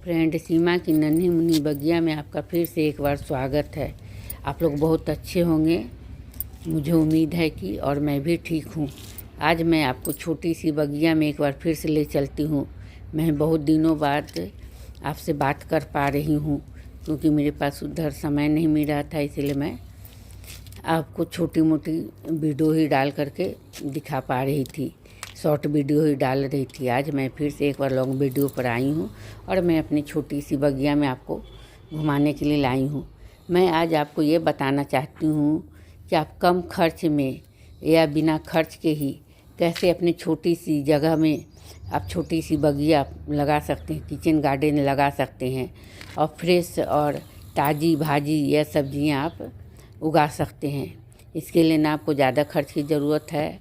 Friend, सीमा की नन्ही मुन्नी बगिया में आपका फिर से एक बार स्वागत है। आप लोग बहुत अच्छे होंगे, मुझे उम्मीद है कि, और मैं भी ठीक हूँ। आज मैं आपको छोटी सी बगिया में एक बार फिर से ले चलती हूँ। मैं बहुत दिनों बाद आपसे बात कर पा रही हूँ क्योंकि मेरे पास उधर समय नहीं मिल रहा था, इसलिए मैं आपको छोटी मोटी वीडियो ही डाल करके दिखा पा रही थी, शॉर्ट वीडियो ही डाल रही थी। आज मैं फिर से एक बार लॉन्ग वीडियो पर आई हूँ और मैं अपनी छोटी सी बगिया में आपको घुमाने के लिए लाई हूँ। मैं आज आपको ये बताना चाहती हूँ कि आप कम खर्च में या बिना खर्च के ही कैसे अपनी छोटी सी जगह में आप छोटी सी बगिया लगा सकते हैं, किचन गार्डन लगा सकते हैं और फ्रेश और ताज़ी भाजी या सब्जियां आप उगा सकते हैं। इसके लिए ना आपको ज़्यादा खर्च की ज़रूरत है,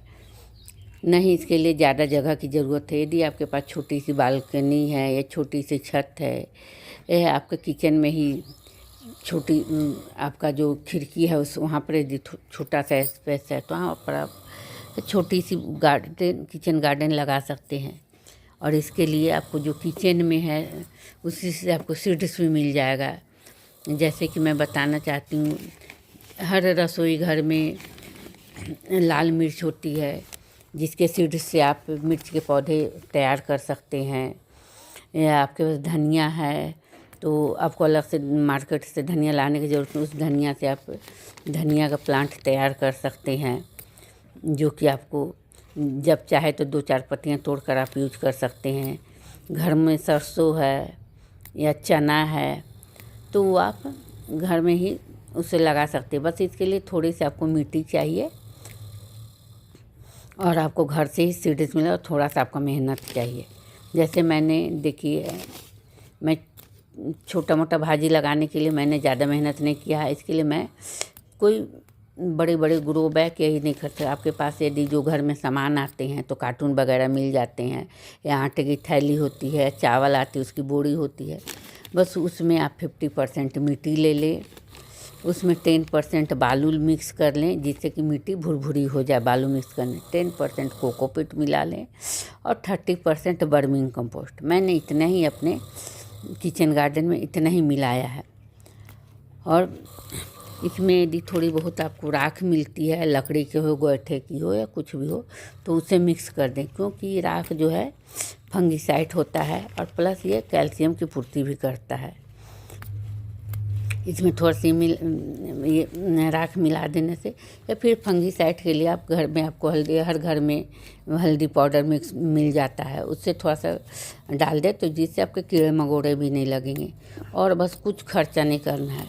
नहीं इसके लिए ज़्यादा जगह की ज़रूरत है। यदि आपके पास छोटी सी बालकनी है या छोटी सी छत है या आपके किचन में ही छोटी आपका जो खिड़की है उस वहाँ पर यदि छोटा सा स्पेस है तो वहाँ पर आप छोटी सी गार्डन, किचन गार्डन लगा सकते हैं। और इसके लिए आपको जो किचन में है उसी से आपको सीड्स भी मिल जाएगा। जैसे कि मैं बताना चाहती हूँ, हर रसोई घर में लाल मिर्च होती है जिसके सीड्स से आप मिर्च के पौधे तैयार कर सकते हैं। या आपके पास धनिया है तो आपको अलग से मार्केट से धनिया लाने की ज़रूरत नहीं, उस धनिया से आप धनिया का प्लांट तैयार कर सकते हैं, जो कि आपको जब चाहे तो 2-4 पत्तियां तोड़कर आप यूज कर सकते हैं। घर में सरसों है या चना है तो वो आप घर में ही उसे लगा सकते हैं। बस इसके लिए थोड़ी सी आपको मिट्टी चाहिए और आपको घर से ही सीड्स मिले और थोड़ा सा आपको मेहनत चाहिए। जैसे मैंने देखिए, मैं छोटा मोटा भाजी लगाने के लिए मैंने ज़्यादा मेहनत नहीं किया है। इसके लिए मैं कोई बड़े बड़े ग्रो बैग यही नहीं करते। आपके पास यदि जो घर में सामान आते हैं तो कार्टून वगैरह मिल जाते हैं, या आटे की थैली होती है, चावल आती है उसकी बोरी होती है, बस उसमें आप 50% मिट्टी ले लें, उसमें 10% बालू मिक्स कर लें जिससे कि मिट्टी भुरभुरी हो जाए। बालू मिक्स करने 10% कोकोपीट मिला लें और 30% वर्मिंग कंपोस्ट। मैंने इतना ही अपने किचन गार्डन में इतना ही मिलाया है। और इसमें यदि थोड़ी बहुत आपको राख मिलती है, लकड़ी के हो, गोइठे की हो या कुछ भी हो, तो उसे मिक्स कर दें क्योंकि राख जो है फंगीसाइड होता है और प्लस ये कैल्शियम की पूर्ति भी करता है। इसमें थोड़ी सी ये राख मिला देने से, या फिर फंगीसाइड के लिए आप घर में आपको हल्दी, हर घर में हल्दी पाउडर मिक्स मिल जाता है, उससे थोड़ा सा डाल दे तो जिससे आपके कीड़े मकोड़े भी नहीं लगेंगे और बस कुछ खर्चा नहीं करना है।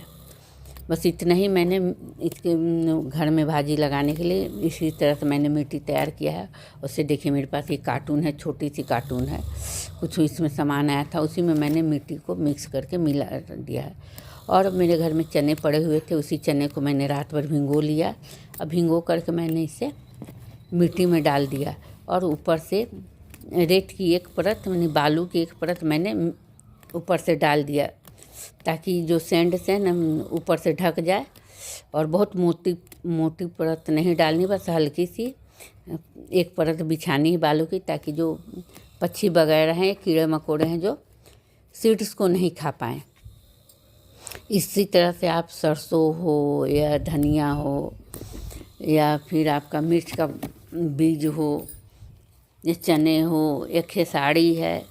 बस इतना ही मैंने इसके घर में भाजी लगाने के लिए इसी तरह से मैंने मिट्टी तैयार किया है। उससे देखिए मेरे पास ये कार्टून है, छोटी सी कार्टून है, कुछ इसमें सामान आया था उसी में मैंने मिट्टी को मिक्स करके मिला दिया है। और मेरे घर में चने पड़े हुए थे, उसी चने को मैंने रात भर भिगो लिया। अब भिगो करके मैंने इसे मिट्टी में डाल दिया और ऊपर से रेत की एक परत, मैंने बालू की एक परत मैंने ऊपर से डाल दिया ताकि जो सैंड से न ऊपर से ढक जाए। और बहुत मोटी परत नहीं डालनी, बस हल्की सी एक परत बिछानी है बालू की, ताकि जो पक्षी वगैरह हैं, कीड़े मकोड़े हैं जो सीड्स को नहीं खा पाएँ। इसी तरह से आप सरसों हो या धनिया हो या फिर आपका मिर्च का बीज हो या चने हो या खेसाड़ी है।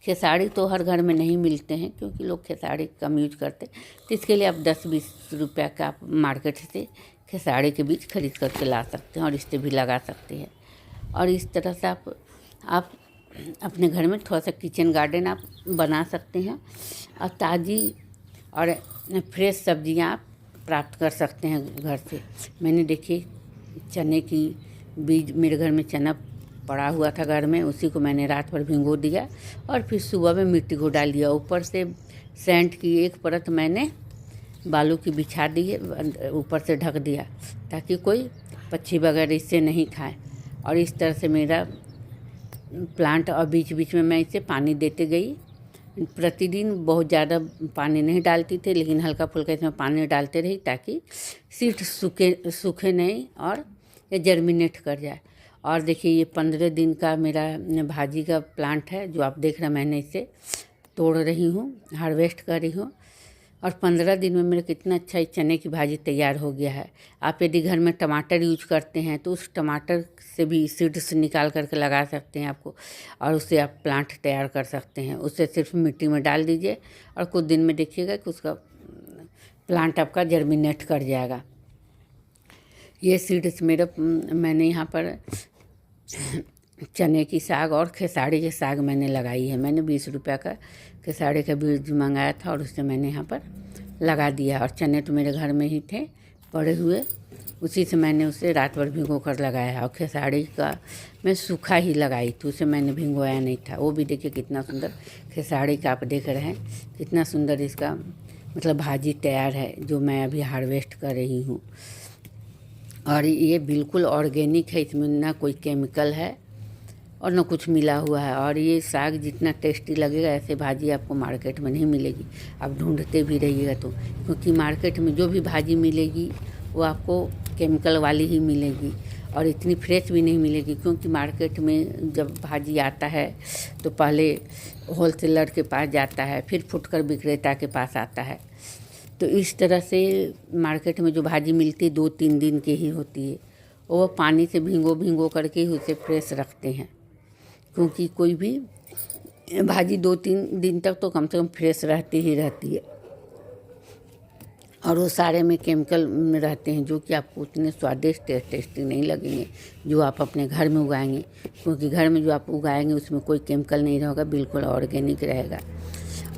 खेसाड़ी तो हर घर में नहीं मिलते हैं क्योंकि लोग खेसाड़ी कम यूज करते, तो इसके लिए आप 10-20 रुपया का आप मार्केट से खेसाड़ी के बीज खरीद करके ला सकते हैं और इसे भी लगा सकते हैं। और इस तरह से आप अपने घर में थोड़ा सा किचन गार्डन आप बना सकते हैं और ताज़ी और फ्रेश सब्जियां आप प्राप्त कर सकते हैं घर से। मैंने देखिए चने की बीज, मेरे घर में चना पड़ा हुआ था घर में, उसी को मैंने रात भर भिगो दिया और फिर सुबह में मिट्टी को डाल दिया। ऊपर से सैंड की एक परत मैंने बालू की बिछा दी है, ऊपर से ढक दिया ताकि कोई पक्षी वगैरह इससे नहीं खाए। और इस तरह से मेरा प्लांट, और बीच बीच में मैं इसे पानी देते गई। प्रतिदिन बहुत ज़्यादा पानी नहीं डालती थी, लेकिन हल्का फुल्का इसमें पानी डालते रही ताकि सीड सूखे नहीं और ये जर्मिनेट कर जाए। और देखिए ये 15 दिन का मेरा भाजी का प्लांट है जो आप देख रहे हैं। मैंने इसे तोड़ रही हूँ, हार्वेस्ट कर रही हूँ। और 15 दिन में मेरा कितना अच्छा ये चने की भाजी तैयार हो गया है। आप यदि घर में टमाटर यूज करते हैं तो उस टमाटर से भी सीड्स निकाल करके लगा सकते हैं आपको, और उससे आप प्लांट तैयार कर सकते हैं। उससे सिर्फ मिट्टी में डाल दीजिए और कुछ दिन में देखिएगा कि उसका प्लांट आपका जर्मिनेट कर जाएगा। ये सीड्स मैंने यहाँ पर चने की साग और खेसाड़ी के साग मैंने लगाई है। मैंने 20 रुपये का खेसाड़ी का बीज मंगाया था और उससे मैंने यहाँ पर लगा दिया। और चने तो मेरे घर में ही थे पड़े हुए, उसी से मैंने उसे रात भर भिगो कर लगाया। और खेसाड़ी का मैं सूखा ही लगाई थी, उसे मैंने भिगोया नहीं था। वो भी देखिए कितना सुंदर खेसाड़ी का आप देख रहे हैं, कितना सुंदर इसका मतलब भाजी तैयार है जो मैं अभी हार्वेस्ट कर रही हूँ। और ये बिल्कुल ऑर्गेनिक है, इसमें ना कोई केमिकल है और न कुछ मिला हुआ है। और ये साग जितना टेस्टी लगेगा ऐसे भाजी आपको मार्केट में नहीं मिलेगी। आप ढूंढते भी रहिएगा तो, क्योंकि मार्केट में जो भी भाजी मिलेगी वो आपको केमिकल वाली ही मिलेगी और इतनी फ्रेश भी नहीं मिलेगी। क्योंकि मार्केट में जब भाजी आता है तो पहले होलसेलर के पास जाता है, फिर फुटकर विक्रेता के पास आता है। तो इस तरह से मार्केट में जो भाजी मिलती है 2-3 दिन की ही होती है। वो पानी से भिगो करके ही उसे फ्रेश रखते हैं, क्योंकि कोई भी भाजी 2-3 दिन तक तो कम से कम फ्रेश रहती ही रहती है। और वो सारे में केमिकल में रहते हैं जो कि आपको उतने स्वादिष्ट टेस्टी नहीं लगेंगे जो आप अपने घर में उगाएंगे। क्योंकि घर में जो आप उगाएंगे उसमें कोई केमिकल नहीं रहेगा, बिल्कुल ऑर्गेनिक रहेगा।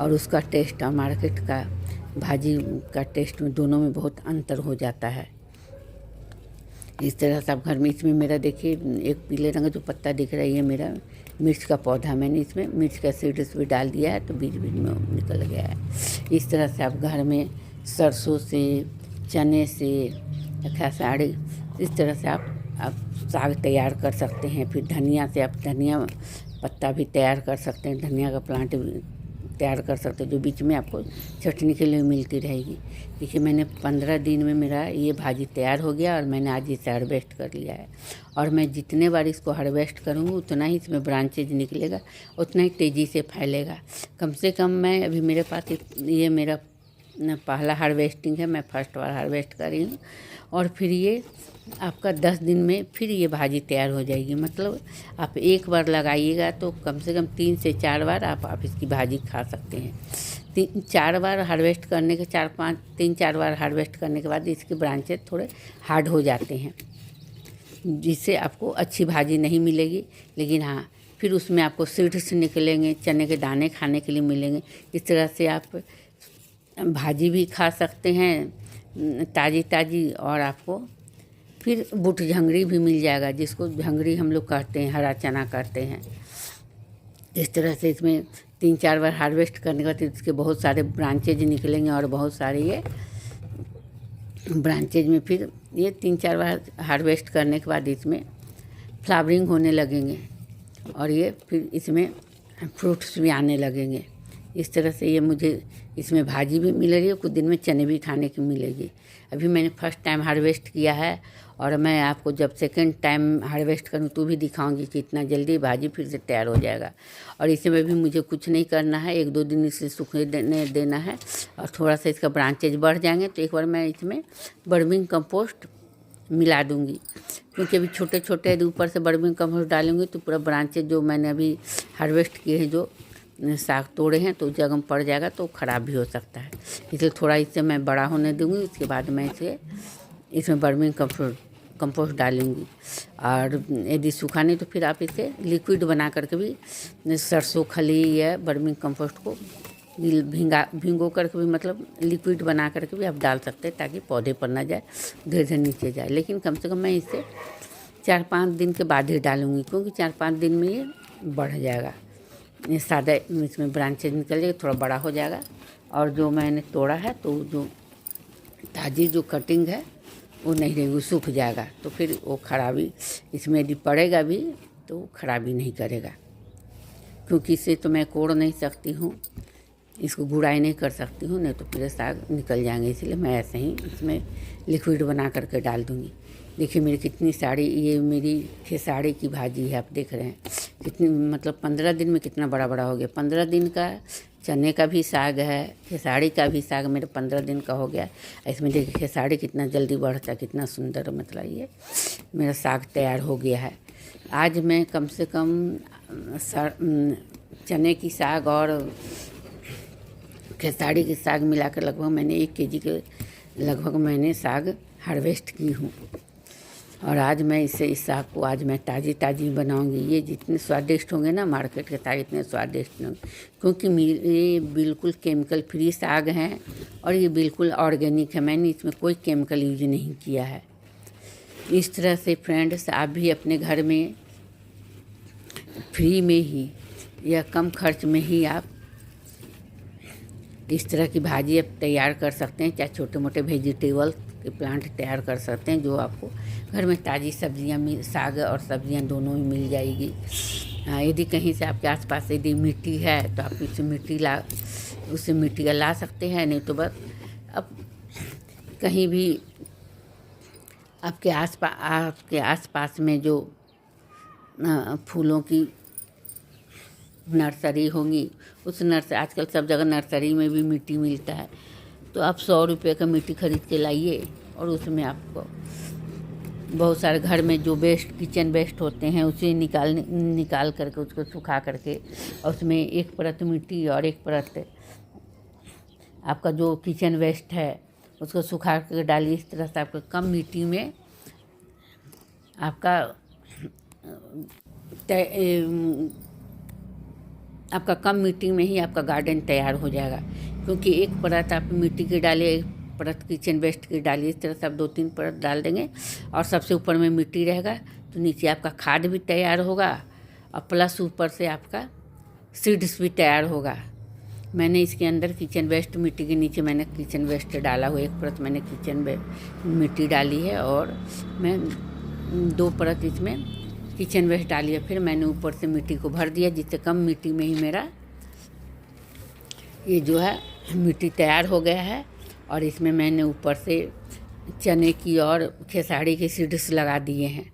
और उसका टेस्ट और मार्केट का भाजी का टेस्ट में दोनों में बहुत अंतर हो जाता है। इस तरह से आप घर में, इसमें मेरा देखिए एक पीले रंग का जो पत्ता दिख रहा है ये मेरा मिर्च का पौधा, मैंने इसमें मिर्च का सीड्स भी डाल दिया है तो बीज बीज में निकल गया है। इस तरह से आप घर में सरसों से, चने से, खेसाड़ी, इस तरह से आप साग तैयार कर सकते हैं। फिर धनिया से आप धनिया पत्ता भी तैयार कर सकते हैं, धनिया का प्लांट भी तैयार कर सकते हैं जो बीच में आपको चटनी के लिए मिलती रहेगी। देखिए मैंने 15 दिन में मेरा ये भाजी तैयार हो गया और मैंने आज इसे हार्वेस्ट कर लिया है। और मैं जितने बार इसको हार्वेस्ट करूँगी उतना ही इसमें ब्रांचेज निकलेगा, उतना ही तेज़ी से फैलेगा। कम से कम मैं अभी मेरे पास ये मेरा पहला हार्वेस्टिंग है, मैं फर्स्ट बार हार्वेस्ट कर रही हूँ। और फिर ये आपका 10 दिन में फिर ये भाजी तैयार हो जाएगी। मतलब आप एक बार लगाइएगा तो कम से कम 3 से 4 बार आप इसकी भाजी खा सकते हैं। 3-4 बार हार्वेस्ट करने के 3-4 बार हार्वेस्ट करने के बाद इसके ब्रांचेस थोड़े हार्ड हो जाते हैं, जिससे आपको अच्छी भाजी नहीं मिलेगी। लेकिन हाँ, फिर उसमें आपको सीड्स निकलेंगे, चने के दाने खाने के लिए मिलेंगे। इस तरह से आप भाजी भी खा सकते हैं ताज़ी, और आपको फिर बूट झंगड़ी भी मिल जाएगा, जिसको झंगड़ी हम लोग कहते हैं, हरा चना कहते हैं। इस तरह से इसमें 3-4 बार हार्वेस्ट करने के बाद इसके बहुत सारे ब्रांचेज निकलेंगे और बहुत सारे ये ब्रांचेज में फिर ये 3-4 बार हार्वेस्ट करने के बाद इसमें फ्लावरिंग होने लगेंगे और ये फिर इसमें फ्रूट्स भी आने लगेंगे। इस तरह से ये मुझे इसमें भाजी भी मिल रही है, कुछ दिन में चने भी खाने की मिलेगी। अभी मैंने फर्स्ट टाइम हार्वेस्ट किया है और मैं आपको जब सेकंड टाइम हार्वेस्ट करूँ तो भी दिखाऊंगी कि इतना जल्दी भाजी फिर से तैयार हो जाएगा। और इसमें भी मुझे कुछ नहीं करना है, 1-2 दिन इसे सूखने देना है और थोड़ा सा इसका ब्रांचेज बढ़ जाएंगे तो एक बार मैं इसमें वर्मिंग कंपोस्ट मिला दूंगी। क्योंकि अभी छोटे छोटे यदि ऊपर से वर्मिंग कंपोस्ट डालूंगी तो पूरा ब्रांचेज जो मैंने अभी हार्वेस्ट किए हैं, जो साग तोड़े हैं, तो जगह में पड़ जाएगा तो ख़राब भी हो सकता है। इसलिए थोड़ा इसे मैं बड़ा होने दूंगी, उसके बाद मैं इसमें वर्मिंग कंपोस्ट डालूंगी। और यदि सूखा नहीं तो फिर आप इसे लिक्विड बना करके भी सरसों खली या वर्मिंग कंपोस्ट को भिंगो करके भी, मतलब लिक्विड बना करके भी आप डाल सकते हैं, ताकि पौधे पर ना जाए, धीरे धीरे नीचे जाए। लेकिन कम से कम मैं इसे 4-5 दिन के बाद ही डालूंगी, क्योंकि 4-5 दिन में ये बढ़ जाएगा, ये सादा इसमें ब्रांचेज निकल जाएगा, थोड़ा बड़ा हो जाएगा। और जो मैंने तोड़ा है तो जो ताज़ी जो कटिंग है वो नहीं रहेगी, वो सूख जाएगा, तो फिर वो खराबी इसमें यदि पड़ेगा भी तो खराबी नहीं करेगा। क्योंकि इसे तो मैं कोड़ नहीं सकती हूँ, इसको गुड़ाई नहीं कर सकती हूँ, नहीं तो फिर साग निकल जाएंगे। इसलिए मैं ऐसे ही इसमें लिक्विड बना करके डाल दूँगी। देखिए मेरी कितनी साड़ी, ये मेरी खेसाड़ी की भाजी है, आप देख रहे हैं कितनी, मतलब 15 दिन में कितना बड़ा बड़ा हो गया। 15 दिन का चने का भी साग है, खेसारी का भी साग मेरे 15 दिन का हो गया। इसमें देखिए खेसारी कितना जल्दी बढ़ता है, कितना सुंदर, मतलब ये मेरा साग तैयार हो गया है। आज मैं कम से कम चने की साग और खेसारी की साग मिलाकर लगभग मैंने 1 केजी के लगभग मैंने साग हार्वेस्ट की हूँ। और आज मैं इस साग को आज मैं ताज़ी बनाऊंगी। ये जितने स्वादिष्ट होंगे ना मार्केट के साग इतने स्वादिष्ट नहीं होंगे, क्योंकि ये बिल्कुल केमिकल फ्री साग हैं और ये बिल्कुल ऑर्गेनिक है। मैंने इसमें कोई केमिकल यूज नहीं किया है। इस तरह से फ्रेंड्स आप भी अपने घर में फ्री में ही या कम खर्च में ही आप इस तरह की भाजी आप तैयार कर सकते हैं। चाहे छोटे मोटे वेजिटेबल के प्लांट तैयार कर सकते हैं, जो आपको घर में ताज़ी सब्जियां साग और सब्जियां दोनों ही मिल जाएगी। यदि कहीं से आपके आसपास यदि मिट्टी है तो आप उससे मिट्टी ला सकते हैं, नहीं तो बस अब कहीं भी आपके आसपास में जो फूलों की नर्सरी होंगी, उस आजकल सब जगह नर्सरी में भी मिट्टी मिलता है, तो आप 100 रुपये का मिट्टी खरीद के लाइए और उसमें आपको बहुत सारे घर में जो किचन वेस्ट होते हैं उसे निकाल करके उसको सुखा करके और उसमें एक परत मिट्टी और एक परत आपका जो किचन वेस्ट है उसको सुखा कर डालिए। इस तरह से आपको कम मिट्टी में आपका कम मिट्टी में ही आपका गार्डन तैयार हो जाएगा। क्योंकि एक परत आप मिट्टी की डालिए, एक परत किचन वेस्ट की डालिए, इस तरह से आप 2-3 परत डाल देंगे और सबसे ऊपर में मिट्टी रहेगा, तो नीचे आपका खाद भी तैयार होगा और प्लस ऊपर से आपका सीड्स भी तैयार होगा। मैंने इसके अंदर किचन वेस्ट मिट्टी के नीचे मैंने किचन वेस्ट डाला हुआ, एक परत मैंने मिट्टी डाली है और मैं 2 परत इसमें किचन वेस्ट डाली है। फिर मैंने ऊपर से मिट्टी को भर दिया, जिससे कम मिट्टी में ही मेरा ये जो है मिट्टी तैयार हो गया है। और इसमें मैंने ऊपर से चने की और खेसारी के सीड्स लगा दिए हैं,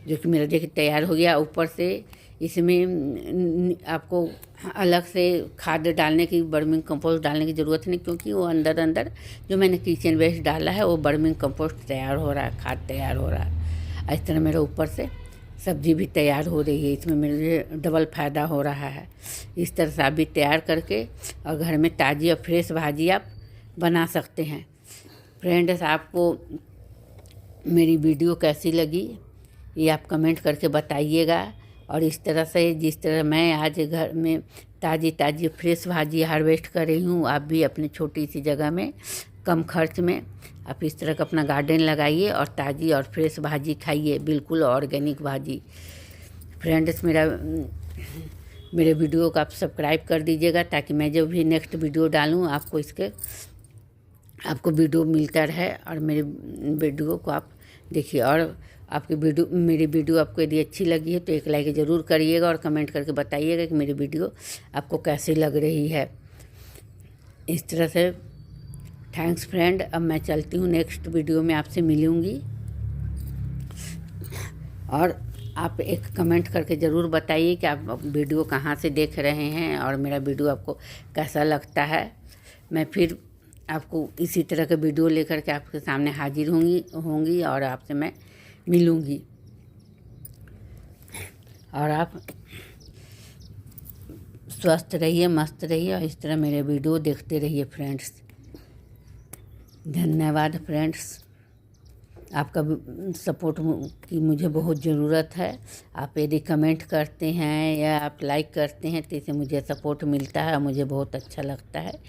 जो कि मेरा देखिए तैयार हो गया। ऊपर से इसमें आपको अलग से खाद डालने की, वर्मिंग कंपोस्ट डालने की ज़रूरत नहीं, क्योंकि वो अंदर जो मैंने किचन वेस्ट डाला है वो वर्मिंग कंपोस्ट तैयार हो रहा है, खाद तैयार हो रहा है। इस तरह मेरा ऊपर से सब्जी भी तैयार हो रही है, इसमें मेरे डबल फ़ायदा हो रहा है। इस तरह से आप भी तैयार करके और घर में ताज़ी और फ्रेश भाजी आप बना सकते हैं। फ्रेंड्स, आपको मेरी वीडियो कैसी लगी ये आप कमेंट करके बताइएगा। और इस तरह से जिस तरह मैं आज घर में ताज़ी फ्रेश भाजी हार्वेस्ट कर रही हूँ, आप भी अपनी छोटी सी जगह में कम खर्च में आप इस तरह का अपना गार्डन लगाइए और ताज़ी और फ्रेश भाजी खाइए, बिल्कुल ऑर्गेनिक भाजी। फ्रेंड्स, मेरे वीडियो को आप सब्सक्राइब कर दीजिएगा, ताकि मैं जब भी नेक्स्ट वीडियो डालूँ आपको वीडियो मिलता रहे और मेरे वीडियो को आप देखिए। और मेरी वीडियो आपको यदि अच्छी लगी है तो एक लाइक ज़रूर करिएगा और कमेंट करके बताइएगा कि मेरी वीडियो आपको कैसी लग रही है। इस तरह से थैंक्स फ्रेंड। अब मैं चलती हूँ, नेक्स्ट वीडियो में आपसे मिलूँगी। और आप एक कमेंट करके ज़रूर बताइए कि आप वीडियो कहाँ से देख रहे हैं और मेरा वीडियो आपको कैसा लगता है। मैं फिर आपको इसी तरह के वीडियो लेकर के आपके सामने हाजिर होंगी और आपसे मैं मिलूँगी। और आप स्वस्थ रहिए, मस्त रहिए और इस तरह मेरे वीडियो देखते रहिए फ्रेंड्स। धन्यवाद फ्रेंड्स, आपका सपोर्ट की मुझे बहुत ज़रूरत है। आप यदि कमेंट करते हैं या आप लाइक करते हैं तो इससे मुझे सपोर्ट मिलता है और मुझे बहुत अच्छा लगता है,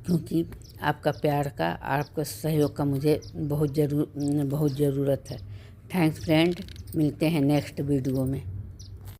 क्योंकि आपका प्यार का, आपका सहयोग का मुझे बहुत ज़रूरत है। थैंक्स फ्रेंड, मिलते हैं नेक्स्ट वीडियो में।